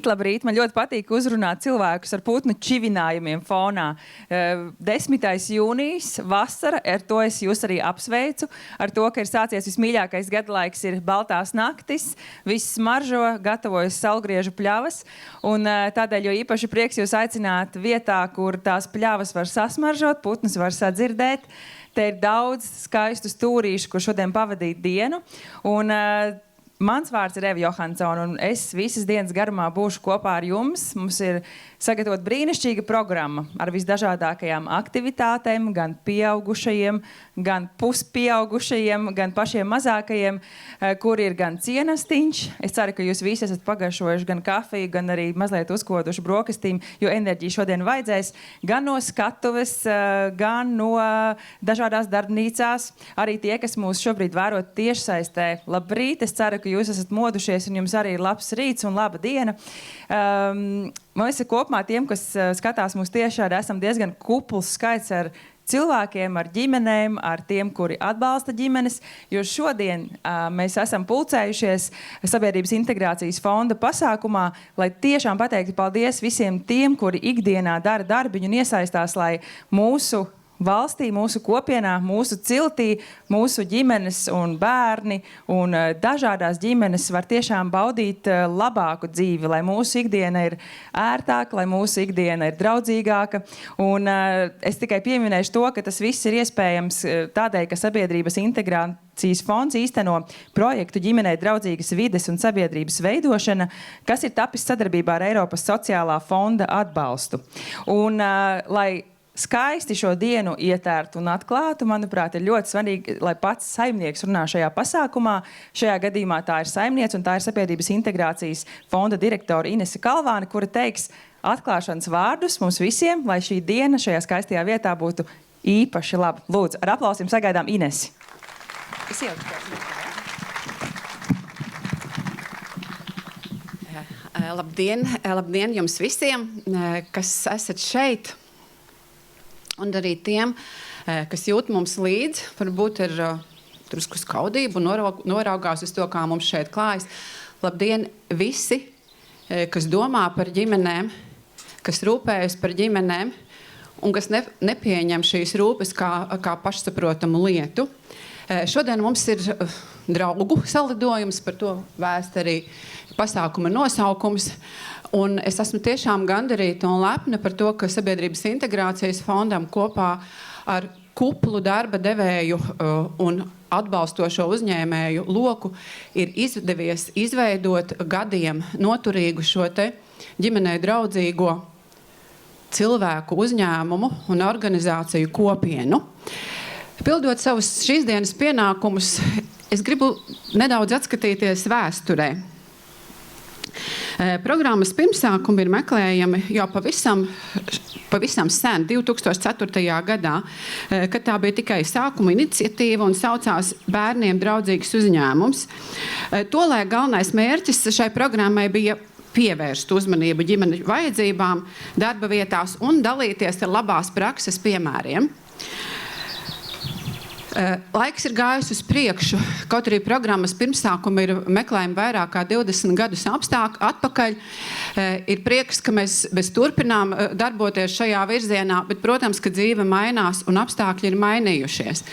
Labrīt, man ļoti patīk uzrunāt cilvēkus ar putnu čivinājumiem fonā. 10. jūnijas, vasara, ar to es jūs arī apsveicu. Ar to, ka ir sācies vismīļākais gadalaiks, ir baltās naktis, viss smaržo, gatavojas saulgriežu pļavas. Un tādēļ, jo īpaši prieks jūs aicināt vietā, kur tās pļavas var sasmaržot, putnus var sadzirdēt. Te ir daudz skaistu stūrīšu, kur šodien pavadīt dienu. Un mans vārds ir Eva Johansona, un es visas dienas garumā būšu kopā ar jums. Mums ir sagatavot brīnišķīga programma ar visdažādākajām aktivitātēm, gan pieaugušajiem, gan puspieaugušajiem, gan pašiem mazākajiem, kur ir gan cienestiņš. Es ceru, ka jūs visi esat pagaršojuši gan kafiju, gan arī mazliet uzkoduši brokastīm, jo enerģiju šodien vajadzēs gan no skatuves, gan no dažādās darbnīcās. Arī tie, kas mūs šobrīd vērot tiešsaistē, labrīt! Es ceru, ka jūs esat modušies un jums arī ir labs rīts un laba diena. Mēs kopumā tiem, kas skatās mūs tiešādi, esam diezgan kupls skaits ar cilvēkiem, ar ģimenēm, ar tiem, kuri atbalsta ģimenes, jo šodien mēs esam pulcējušies Sabiedrības integrācijas fonda pasākumā, lai tiešām pateiktu paldies visiem tiem, kuri ikdienā dara darbiņu un iesaistās, lai mūsu valstī, mūsu kopienā, mūsu ciltī, mūsu ģimenes un bērni un dažādās ģimenes var tiešām baudīt labāku dzīvi, lai mūsu ikdiena ir ērtāka, lai mūsu ikdiena ir draudzīgāka. Un es tikai pieminēšu to, ka tas viss ir iespējams tādēļ, ka Sabiedrības integrācijas fonds īsteno projektu ģimenei draudzīgas vides un sabiedrības veidošana, kas ir tapis sadarbībā ar Eiropas sociālā fonda atbalstu. Un lai skaisti šo dienu ietērtu un atklātu, manuprāt, ir ļoti svarīgi, lai pats saimnieks runā šajā pasākumā. Šajā gadījumā tā ir saimniece un tā ir Sabiedrības integrācijas fonda direktora Inese Kalvāne, kura teiks atklāšanas vārdus mums visiem, lai šī diena šajā skaistajā vietā būtu īpaši laba. Lūdzu, ar aplausiem sagaidām Inesi. Labdien jums visiem, kas esat šeit. Un arī tiem, kas jūt mums līdzi, varbūt ir drusku skaudību un noraugās uz to, kā mums šeit klājas. Labdien visi, kas domā par ģimenēm, kas rūpējas par ģimenēm un kas nepieņem šīs rūpes kā pašsaprotamu lietu. Šodien mums ir draugu salidojums, par to vēst arī pasākuma nosaukums. Un es esmu tiešām gandarīta un lepna par to, ka Sabiedrības integrācijas fondam kopā ar kuplu darba devēju un atbalstošo uzņēmēju loku ir izdevies izveidot gadiem noturīgu šo te ģimenei draudzīgo cilvēku uzņēmumu un organizāciju kopienu. Pildot savus šīs dienas pienākumus, es gribu nedaudz atskatīties vēsturē. Programmas pirmsākumi ir meklējami jau pavisam sen, 2004. gadā, kad tā bija tikai sākuma iniciatīva un saucās Bērniem draudzīgs uzņēmums. Tolēk galvenais mērķis šai programmai bija pievērst uzmanību ģimeņu vajadzībām, darba vietās un dalīties ar labās prakses piemēriem. Laiks ir gājis uz priekšu, kaut arī programmas pirmsākumi ir meklējumi vairāk kā 20 gadus atpakaļ. Ir prieks, ka mēs turpinām darboties šajā virzienā, bet, protams, ka dzīve mainās un apstākļi ir mainījušies.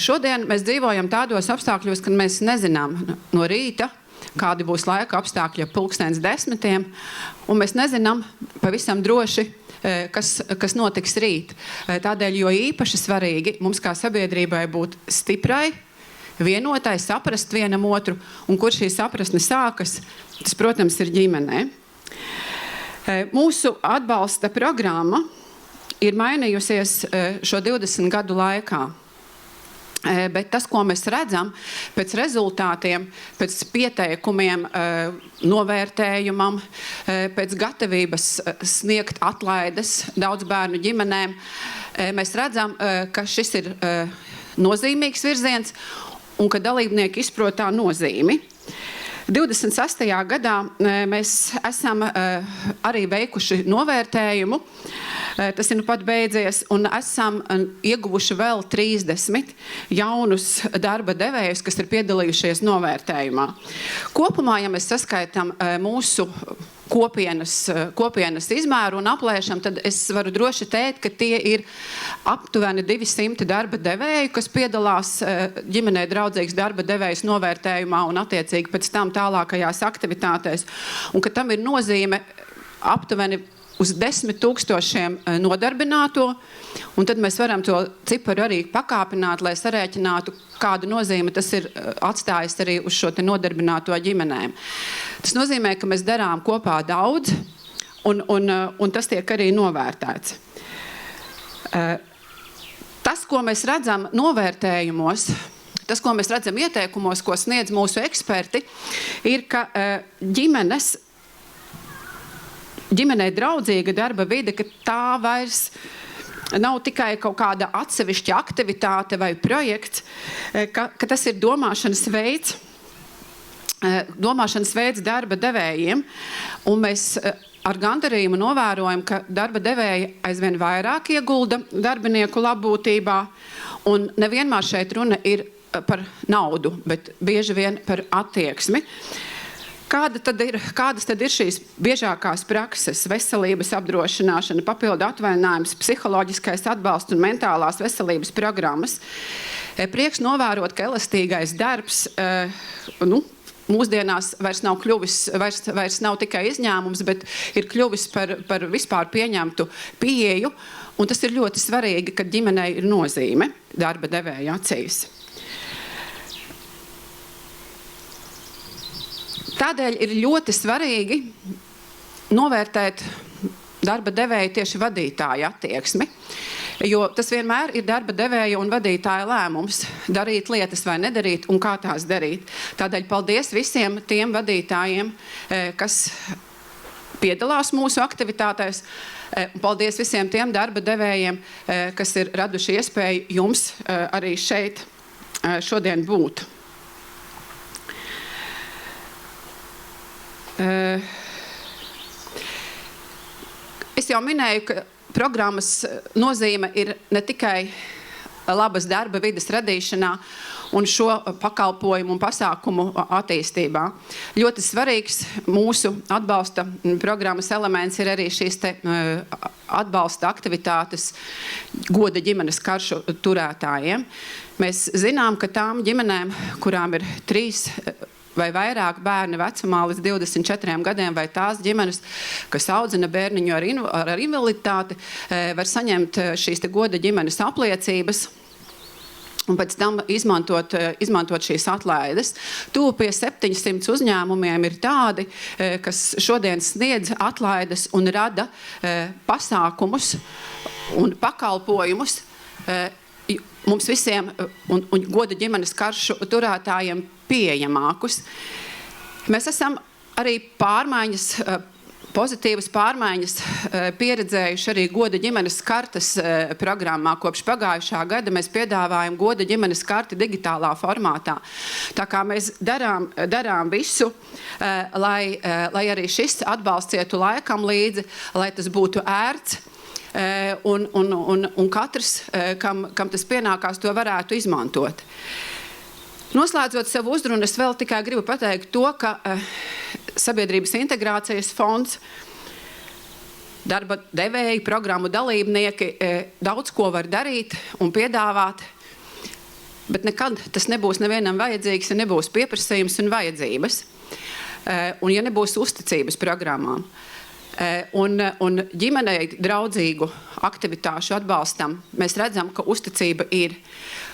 Šodien mēs dzīvojam tādos apstākļos, kad mēs nezinām no rīta, kādi būs laika apstākļi 10:00, un mēs nezinām pavisam droši, kas notiks rīt. Tādēļ, jo īpaši svarīgi mums kā sabiedrībai būt stiprai, vienotai, saprast vienam otru, un kur šī saprasne sākas, tas, protams, ir ģimenē. Mūsu atbalsta programma ir mainījusies šo 20 gadu laikā. Bet tas, ko mēs redzam pēc rezultātiem, pēc pieteikumiem, novērtējumam, pēc gatavības sniegt atlaides daudz bērnu ģimenēm, mēs redzam, ka šis ir nozīmīgs virziens un ka dalībnieki izprot tā nozīmi. 26. gadā mēs esam arī veikuši novērtējumu. Tas ir nu pat beidzies, un esam ieguvuši vēl 30 jaunus darba devējus, kas ir piedalījušies novērtējumā. Kopumā, ja mēs saskaitām mūsu kopienas izmēru un aplēšam, tad es varu droši teikt, ka tie ir aptuveni 200 darba devēju, kas piedalās ģimenei draudzīgas darba devējas novērtējumā un attiecīgi pēc tam tālākajās aktivitātēs. Un ka tam ir nozīme aptuveni uz 10 000 nodarbināto, un tad mēs varam to ciparu arī pakāpināt, lai sarēķinātu, kādu nozīmi tas ir atstājis arī uz šo te nodarbināto ģimenēm. Tas nozīmē, ka mēs darām kopā daudz, un tas tiek arī novērtēts. Tas, ko mēs redzam novērtējumos, tas, ko mēs redzam ieteikumos, ko sniedz mūsu eksperti, ir, ka ģimenei draudzīga darba vide, ka tā vairs nav tikai kaut kāda atsevišķa aktivitāte vai projekts, ka tas ir domāšanas veids darba devējiem, un mēs ar gandarījumu novērojam, ka darba devēji aizvien vairāk iegulda darbinieku labbūtībā, un nevienmēr šeit runa ir par naudu, bet bieži vien par attieksmi. Kādas tad ir šīs biežākās prakses? Veselības apdrošināšana, papildu atvaļinājums, psiholoģiskais atbalsts un mentālās veselības programmas. Prieks novērot, ka elastīgais darbs mūsdienās vairs nav tikai izņēmums, bet ir kļuvis par vispār pieņemtu pieeju, un tas ir ļoti svarīgi, ka ģimenei ir nozīme darba devēja acīs. Tādēļ ir ļoti svarīgi novērtēt darba devēja tieši vadītāja attieksmi, jo tas vienmēr ir darba devēja un vadītāja lēmums darīt lietas vai nedarīt un kā tās darīt. Tādēļ paldies visiem tiem vadītājiem, kas piedalās mūsu aktivitātēs. Paldies visiem tiem darba devējiem, kas ir raduši iespēju jums arī šeit šodien būt. Es jau minēju, ka programmas nozīme ir ne tikai labas darba vides radīšanā un šo pakalpojumu un pasākumu attīstībā. Ļoti svarīgs mūsu atbalsta programmas elements ir arī šīs te atbalsta aktivitātes goda ģimenes karšu turētājiem. Mēs zinām, ka tām ģimenēm, kurām ir 3 vai vairāk bērni vecumā līdz 24 gadiem, vai tās ģimenes, kas audzina bērniņu ar invaliditāti, var saņemt šīs te goda ģimenes apliecības un pēc tam izmantot šīs atlaides. Tuvu pie 700 uzņēmumiem ir tādi, kas šodien sniedz atlaides un rada pasākumus un pakalpojumus mums visiem un goda ģimenes karšu turētājiem pieejamākus. Mēs esam arī pozitīvas pārmaiņas pieredzējuši arī goda ģimenes kartes programmā. Kopš pagājušā gada mēs piedāvājam goda ģimenes karti digitālā formātā. Tā kā mēs darām visu, lai arī šis atbalsts ietu laikam līdzi, lai tas būtu ērts, un katrs, kam tas pienākās, to varētu izmantot. Noslēdzot savu uzrunu, es vēl tikai gribu pateikt to, ka Sabiedrības integrācijas fonds, darba devēji, programmu dalībnieki daudz ko var darīt un piedāvāt, bet nekad tas nebūs nevienam vajadzīgs, ja nebūs pieprasījums un vajadzības, un ja nebūs uzticības programmām. Un ģimenei draudzīgu aktivitāšu atbalstam mēs redzam, ka uzticība ir.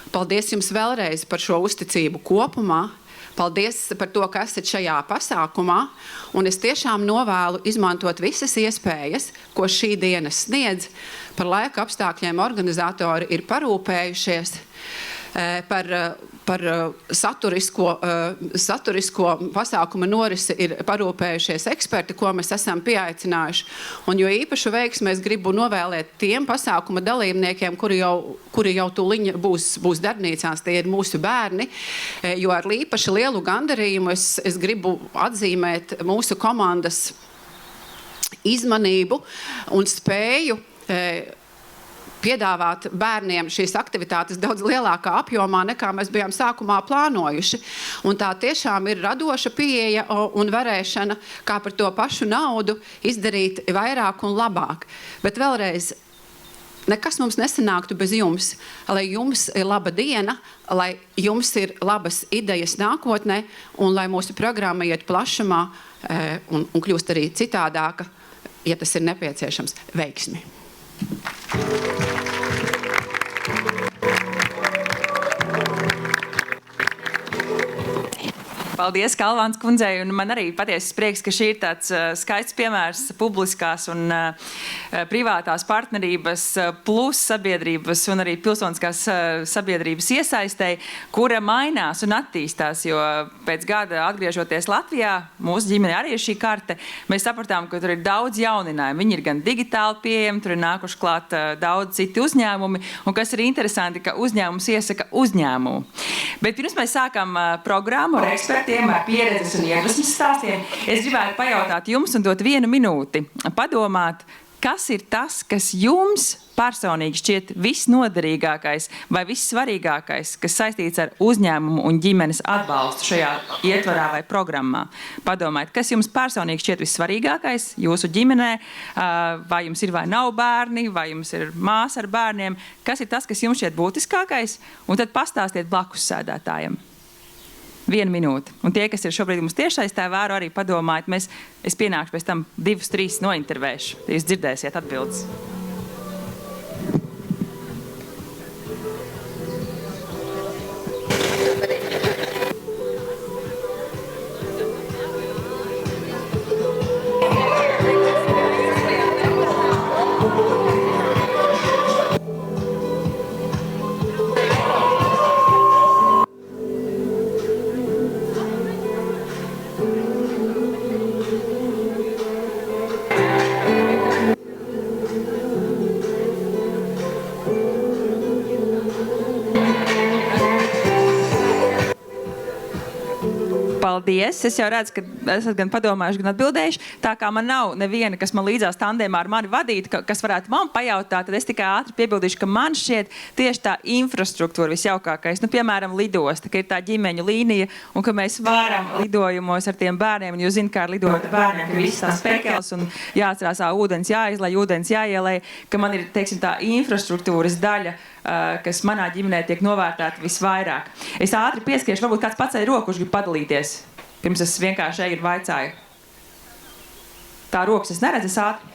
Paldies jums vēlreiz par šo uzticību kopumā. Paldies par to, ka esat šajā pasākumā. Un es tiešām novēlu izmantot visas iespējas, ko šī diena sniedz. Par laika apstākļiem organizatori ir parūpējušies. Par saturisko pasākumu norisi ir parūpējušies eksperti, ko mēs esam pieaicinājuši. Un jo īpašu veiksmi es gribu novēlēt tiem pasākuma dalībniekiem, kuri jau tūliņ būs darbnīcās, tie ir mūsu bērni, jo ar īpaši lielu gandarījumu es gribu atzīmēt mūsu komandas izmanību un spēju piedāvāt bērniem šīs aktivitātes daudz lielākā apjomā, nekā mēs bijām sākumā plānojuši. Un tā tiešām ir radoša pieeja un varēšana, kā par to pašu naudu izdarīt vairāk un labāk. Bet vēlreiz, nekas mums nesanāktu bez jums. Lai jums ir laba diena, lai jums ir labas idejas nākotnē, un lai mūsu programma iet plašumā un kļūst arī citādāka, ja tas ir nepieciešams. Veiksmi! Paldies Kalvāns kundzei, un man arī patiesas prieks, ka šī ir tāds skaists piemērs publiskās un privātās partnerības plus sabiedrības un arī pilsoniskās sabiedrības iesaistei, kura mainās un attīstās, jo pēc gada atgriežoties Latvijā, mūsu ģimene arī ir šī karte, mēs sapratām, ka tur ir daudz jauninājumu. Viņi ir gan digitāli pieejami, tur ir nākuši klāt daudz citi uzņēmumi, un kas ir interesanti, ka uzņēmums iesaka uzņēmumu. Bet pirms mēs sākam programmu ar ekspertiem, ar pieredzes un iedvesmas stāstiem, es gribētu pajautāt jums un dot 1 minūti padomāt, kas ir tas, kas jums personīgi šķiet visnoderīgākais vai vissvarīgākais, kas saistīts ar uzņēmumu un ģimenes atbalstu šajā ietvarā vai programmā. Padomājiet, kas jums personīgi šķiet vissvarīgākais jūsu ģimenē, vai jums ir vai nav bērni, vai jums ir māsa ar bērniem, kas ir tas, kas jums šķiet būtiskākais, un tad pastāstiet blakus sēdētājiem. 1 minūte. Un tie, kas ir šobrīd mums tiešsaistē, vēro arī padomājiet, es pienākšu pēc tam 2-3 nointervēšu. Jūs dzirdēsiet atbildes. Paldies! Es jau redzu, ka esat gan padomājuši, gan atbildējuši. Tā kā man nav neviena, kas man līdzās tandēmā ar mani vadītu, kas varētu man pajautāt, tad es tikai ātri piebildīšu, ka man šķiet tieši tā infrastruktūra visjaukākais. Nu, piemēram, lidosta, ka ir tā ģimeņu līnija un ka mēs varam lidojumos ar tiem bērniem. Un jūs zināt, kā ar lidot ar bērniem, ka viss tās pekels un jāatcerās ūdens jāizlai, ūdens jāielai, ka man ir, teiksim, tā infrastruktūras daļa, kas manā ģimenē tiek novērtēta visvairāk. Es ātri pieskriešu, varbūt kāds pacēl roku, kurš grib padalīties. Pirms es vienkārši eju un vaicāju. Tā rokas es neredzu, es ātri.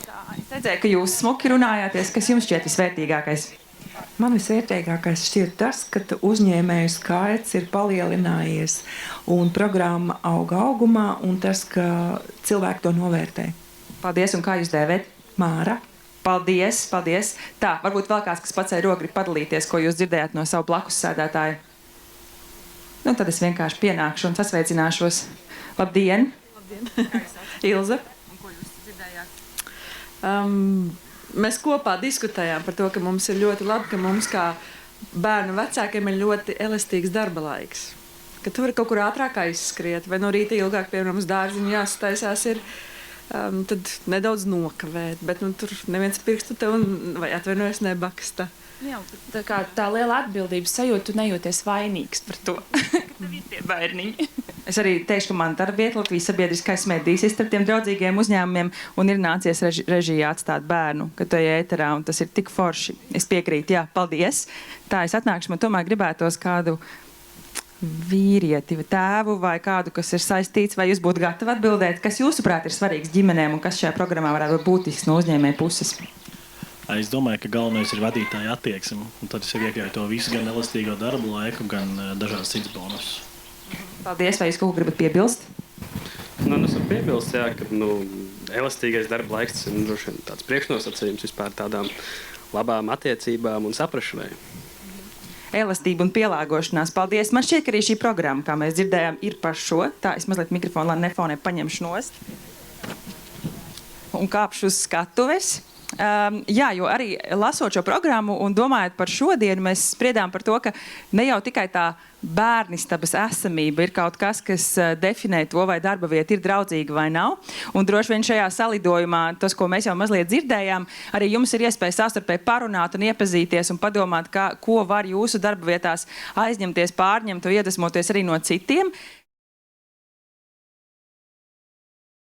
Tā, es redzēju, ka jūs smuki runājāties. Kas jums šķiet visvērtīgākais? Man visvērtīgākais šķiet tas, ka uzņēmēju skaits ir palielinājies un programma auga augumā un tas, ka cilvēki to novērtē. Paldies, un kā jūs dēvēt? Māra. Paldies, paldies. Tā, varbūt vēl kāds, kas pacēl roku, grib padalīties, ko jūs dzirdējāt no savu blakus sēdētāju. Nu, tad es vienkārši pienākšu un sasveicināšos. Labdien! Labdien! Ilze? Un ko jūs dzirdējāt? Mēs kopā diskutējām par to, ka mums ir ļoti labi, ka mums kā bērnu vecākiem ir ļoti elastīgs darba laiks. Ka tu vari kaut kur ātrāk aizskriet, vai no rīta ilgāk, piemēram, uz dārziņu jāsataisās ir, tad nedaudz nokavēt, bet nu, tur neviens pirkstu tev vai atvainojas nebaksta. Jā, tā liela atbildības sajūta, tu nejūties vainīgs par to, ka tev ir tie bērniņi. Es arī teikšu, ka man darba vieta Latvijas sabiedriskais medijs ir starp tiem draudzīgiem uzņēmumiem un ir nācies režijā atstāt bērnu, kad to ir ēterā, un tas ir tik forši. Es piekrītu, jā, paldies. Tā es atnākšu, man tomēr gribētos kādu vīrieti, tēvu vai kādu, kas ir saistīts, vai jūs būtu gatavi atbildēt, kas jūsuprāt ir svarīgs ģimenēm un kas šajā programmā varētu būt būtisks no uzņēmēja puses? Es domāju, ka galvenais ir vadītāja attieksme, un tad es arī iekļauju to visu, gan elastīgo darbu laiku, gan dažādas citas bonusus. Paldies, vai jūs kaut ko gribat piebilst? Nu, es varu piebilst, jā, ka elastīgais darba laiks tas ir droši vien tāds priekšnosacījums vispār tādām labām attiecībām un saprašanai. Elastība un pielāgošanās. Paldies. Man šķiet, ka arī šī programma, kā mēs dzirdējām, ir par šo. Tā, es mazliet mikrofonu, lai nefonē paņemšu nost. Un kāpšu uz skatuves. Jā, jo arī lasot šo programmu un domājot par šodienu, mēs spriedām par to, ka ne jau tikai tā bērnistabas esamība ir kaut kas, kas definē to, vai darba vieta ir draudzīga vai nav. Un droši vien šajā salidojumā, tas, ko mēs jau mazliet dzirdējām, arī jums ir iespēja savstarpēji parunāt un iepazīties un padomāt, ko var jūsu darba vietās aizņemties, pārņemt un iedvesmoties arī no citiem.